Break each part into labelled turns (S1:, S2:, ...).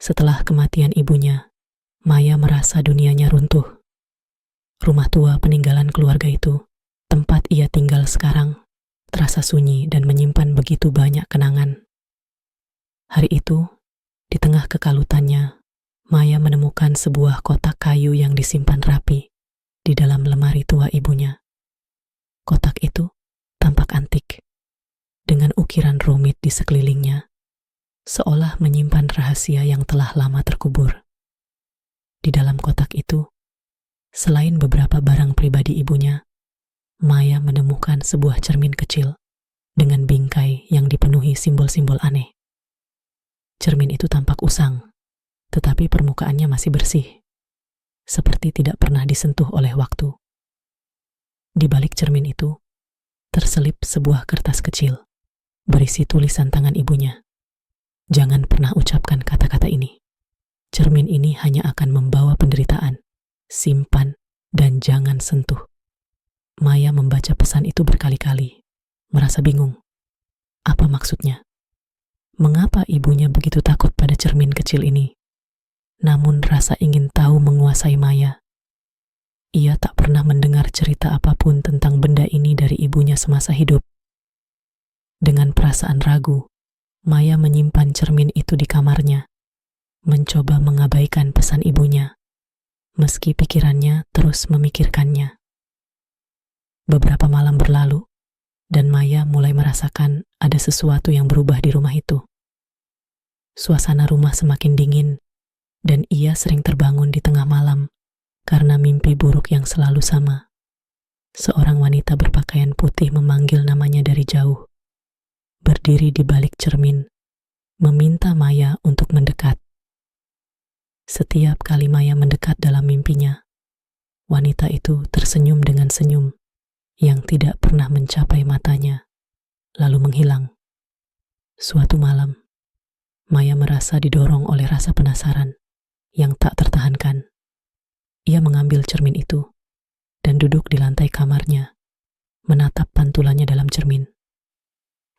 S1: Setelah kematian ibunya, Maya merasa dunianya runtuh. Rumah tua peninggalan keluarga itu, tempat ia tinggal sekarang, terasa sunyi dan menyimpan begitu banyak kenangan. Hari itu, di tengah kekalutannya, Maya menemukan sebuah kotak kayu yang disimpan rapi di dalam lemari tua ibunya. Kotak itu tampak antik, dengan ukiran rumit di sekelilingnya, seolah menyimpan rahasia yang telah lama terkubur. Di dalam kotak itu, selain beberapa barang pribadi ibunya, Maya menemukan sebuah cermin kecil dengan bingkai yang dipenuhi simbol-simbol aneh. Cermin itu tampak usang, tetapi permukaannya masih bersih, seperti tidak pernah disentuh oleh waktu. Di balik cermin itu, terselip sebuah kertas kecil, berisi tulisan tangan ibunya. Jangan pernah ucapkan kata-kata ini. Cermin ini hanya akan membawa penderitaan. Simpan dan jangan sentuh. Maya membaca pesan itu berkali-kali, merasa bingung. Apa maksudnya? Mengapa ibunya begitu takut pada cermin kecil ini? Namun rasa ingin tahu menguasai Maya. Ia tak pernah mendengar cerita apapun tentang benda ini dari ibunya semasa hidup. Dengan perasaan ragu, Maya menyimpan cermin itu di kamarnya, mencoba mengabaikan pesan ibunya, meski pikirannya terus memikirkannya. Beberapa malam berlalu, dan Maya mulai merasakan ada sesuatu yang berubah di rumah itu. Suasana rumah semakin dingin, dan ia sering terbangun di tengah malam karena mimpi buruk yang selalu sama. Seorang wanita berpakaian putih memanggil namanya dari jauh, berdiri di balik cermin, meminta Maya untuk mendekat. Setiap kali Maya mendekat dalam mimpinya, wanita itu tersenyum dengan senyum yang tidak pernah mencapai matanya, lalu menghilang. Suatu malam, Maya merasa didorong oleh rasa penasaran yang tak tertahankan. Ia mengambil cermin itu dan duduk di lantai kamarnya, menatap pantulannya dalam cermin.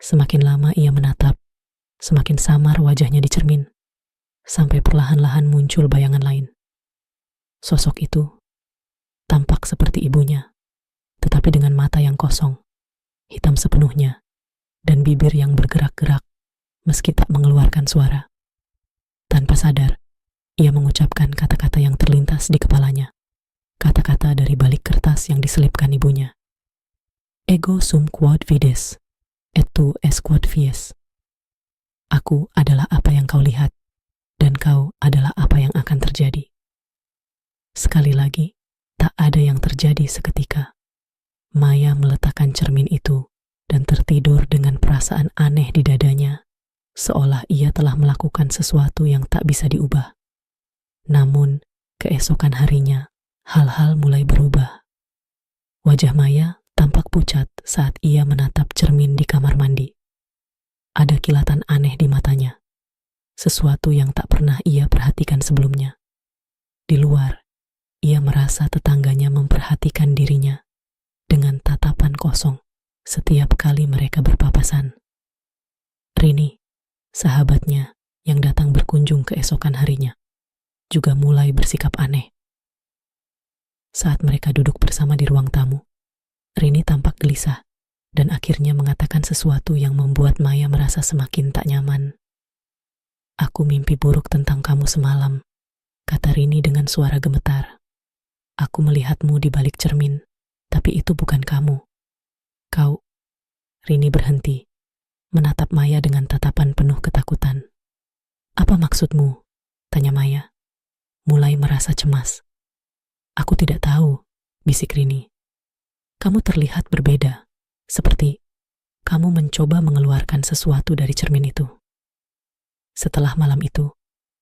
S1: Semakin lama ia menatap, semakin samar wajahnya di cermin, sampai perlahan-lahan muncul bayangan lain. Sosok itu tampak seperti ibunya, tetapi dengan mata yang kosong, hitam sepenuhnya, dan bibir yang bergerak-gerak meski tak mengeluarkan suara. Tanpa sadar, ia mengucapkan kata-kata yang terlintas di kepalanya, kata-kata dari balik kertas yang diselipkan ibunya. Ego sum quod vides, et tu es quod vies. Aku adalah apa yang kau lihat, dan kau adalah apa yang akan terjadi. Sekali lagi, tak ada yang terjadi seketika. Maya meletakkan cermin itu dan tertidur dengan perasaan aneh di dadanya, seolah ia telah melakukan sesuatu yang tak bisa diubah. Namun, keesokan harinya, hal-hal mulai berubah. Wajah Maya tampak pucat saat ia menatap cermin di kamar mandi. Ada kilatan aneh di matanya, sesuatu yang tak pernah ia perhatikan sebelumnya. Di luar, ia merasa tetangganya memperhatikan dirinya dengan tatapan kosong setiap kali mereka berpapasan. Rini, sahabatnya yang datang berkunjung keesokan harinya, juga mulai bersikap aneh. Saat mereka duduk bersama di ruang tamu, Rini tampak gelisah dan akhirnya mengatakan sesuatu yang membuat Maya merasa semakin tak nyaman. Aku mimpi buruk tentang kamu semalam, kata Rini dengan suara gemetar. Aku melihatmu di balik cermin, tapi itu bukan kamu. Kau. Rini berhenti, menatap Maya dengan tatapan penuh ketakutan. Apa maksudmu? Tanya Maya, mulai merasa cemas. Aku tidak tahu, bisik Rini. Kamu terlihat berbeda, seperti kamu mencoba mengeluarkan sesuatu dari cermin itu. Setelah malam itu,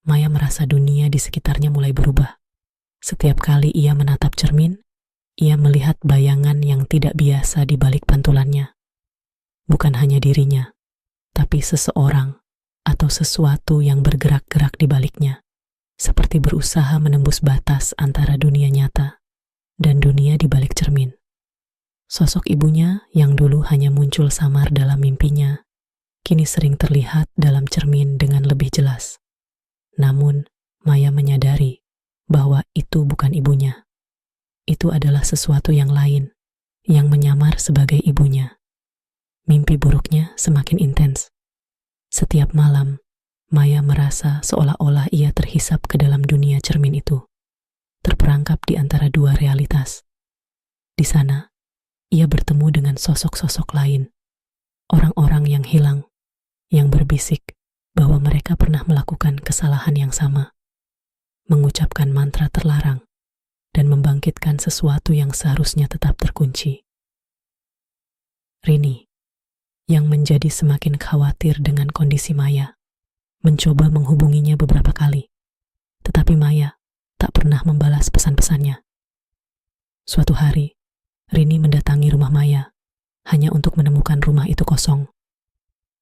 S1: Maya merasa dunia di sekitarnya mulai berubah. Setiap kali ia menatap cermin, ia melihat bayangan yang tidak biasa di balik pantulannya. Bukan hanya dirinya, tapi seseorang atau sesuatu yang bergerak-gerak di baliknya, seperti berusaha menembus batas antara dunia nyata dan dunia di balik cermin. Sosok ibunya yang dulu hanya muncul samar dalam mimpinya, kini sering terlihat dalam cermin dengan lebih jelas. Namun, Maya menyadari bahwa itu bukan ibunya. Itu adalah sesuatu yang lain, yang menyamar sebagai ibunya. Mimpi buruknya semakin intens. Setiap malam, Maya merasa seolah-olah ia terhisap ke dalam dunia cermin itu, terperangkap di antara dua realitas. Di sana, ia bertemu dengan sosok-sosok lain, orang-orang yang hilang, yang berbisik bahwa mereka pernah melakukan kesalahan yang sama, mengucapkan mantra terlarang, dan membangkitkan sesuatu yang seharusnya tetap terkunci. Rini, yang menjadi semakin khawatir dengan kondisi Maya, mencoba menghubunginya beberapa kali, tetapi Maya tak pernah membalas pesan-pesannya. Suatu hari, Rini mendatangi rumah Maya hanya untuk menemukan rumah itu kosong.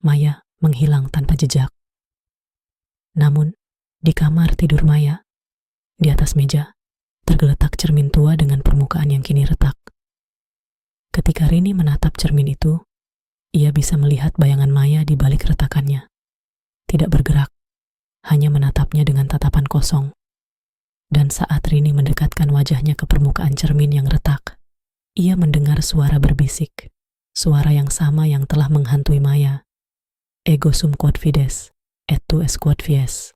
S1: Maya menghilang tanpa jejak. Namun, di kamar tidur Maya, di atas meja, tergeletak cermin tua dengan permukaan yang kini retak. Ketika Rini menatap cermin itu, ia bisa melihat bayangan Maya di balik retakannya. Tidak bergerak, hanya menatapnya dengan tatapan kosong. Dan saat Rini mendekatkan wajahnya ke permukaan cermin yang retak, ia mendengar suara berbisik, suara yang sama yang telah menghantui Maya. Ego sum quod fides, et tu es quod fies.